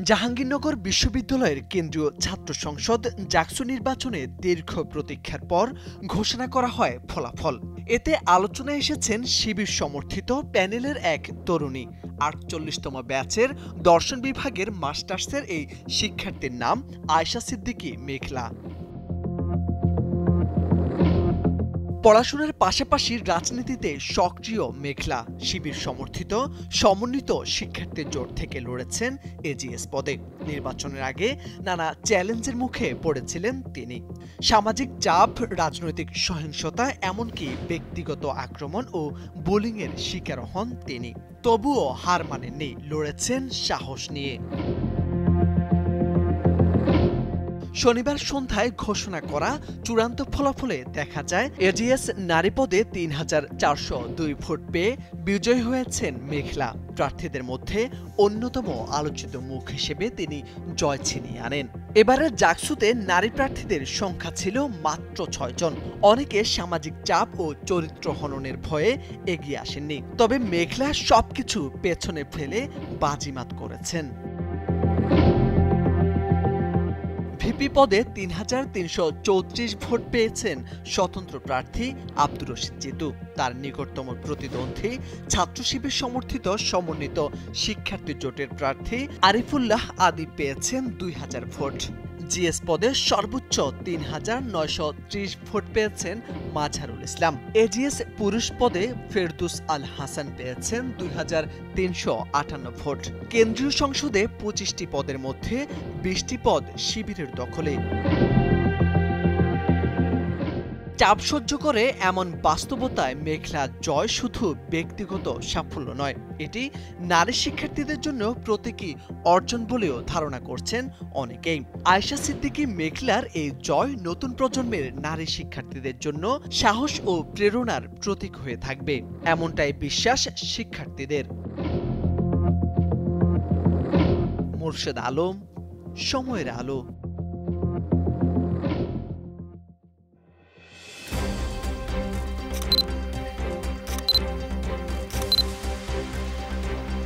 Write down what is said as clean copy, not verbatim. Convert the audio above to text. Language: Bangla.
জাহাঙ্গীরনগর বিশ্ববিদ্যালয়ের কেন্দ্রীয় ছাত্র সংসদ জাকসু নির্বাচনে দীর্ঘ প্রতীক্ষার পর ঘোষণা করা হয় ফলাফল। এতে আলোচনায় এসেছেন শিবির সমর্থিত প্যানেলের এক তরুণী। ৪৮তম ব্যাচের দর্শন বিভাগের মাস্টার্সের এই শিক্ষার্থীর নাম আয়শা সিদ্দিকী মেঘলা। পড়াশোনার পাশাপাশি রাজনীতিতে সক্রিয় মেঘলা শিবির সমর্থিত সমন্বিত শিক্ষার্থী জোট থেকে লড়েছেন এজিএস পদে। নির্বাচনের আগে নানা চ্যালেঞ্জের মুখে পড়েছিলেন তিনি। সামাজিক চাপ, রাজনৈতিক সহিংসতা, এমনকি ব্যক্তিগত আক্রমণ ও বুলিংয়ের শিকার হন তিনি। তবুও হার মানেননি, লড়েছেন সাহস নিয়ে। শনিবার সন্ধ্যায় ঘোষণা করা চূড়ান্ত ফলাফলে দেখা যায় এজিএস নারী পদে ৩,৪০২ ভোট পেয়ে বিজয়ী হয়েছেন মেঘলা। প্রার্থীদের মধ্যে অন্যতম আলোচিত মুখ হিসেবে তিনি জয় ছিনিয়ে আনেন। এবারের জাকসুতে নারী প্রার্থীদের সংখ্যা ছিল মাত্র ৬ জন। অনেকে সামাজিক চাপ ও চরিত্র হননের ভয়ে এগিয়ে আসেননি। তবে মেঘলা সবকিছু পেছনে ফেলে বাজিমাত করেছেন। ভিপি পদে ৩,৩৩৪ ভোট পেয়েছেন স্বতন্ত্র প্রার্থী আব্দুর রশিদ জিতু। তার নিকটতম প্রতিদ্বন্দ্বী ছাত্র শিবির সমর্থিত সমন্বিত শিক্ষার্থী জোটের প্রার্থী আরিফুল্লাহ আদি পেয়েছেন ২,০০০ ভোট। জিএস পদে সর্বোচ্চ ৩,৯৩০ ভোট পেয়েছেন মাঝারুল ইসলাম। এজিএস পুরুষ পদে ফেরদুস আল হাসান পেয়েছেন ২,৩৫৮ ভোট। কেন্দ্রীয় সংসদে ২৫টি পদের মধ্যে ২০টি পদ শিবিরের দখলে। চাপ সহ্য করে এমন বাস্তবতায় মেঘলার জয় শুধু ব্যক্তিগত সাফল্য নয়, এটি নারী শিক্ষার্থীদের জন্য প্রতীকী অর্জন বলেও ধারণা করছেন অনেকেই। আয়শা সিদ্দিকী মেঘলার এই জয় নতুন প্রজন্মের নারী শিক্ষার্থীদের জন্য সাহস ও প্রেরণার প্রতীক হয়ে থাকবে, এমনটাই বিশ্বাস শিক্ষার্থীদের। মোর্শেদ আলম, সময়ের আলো।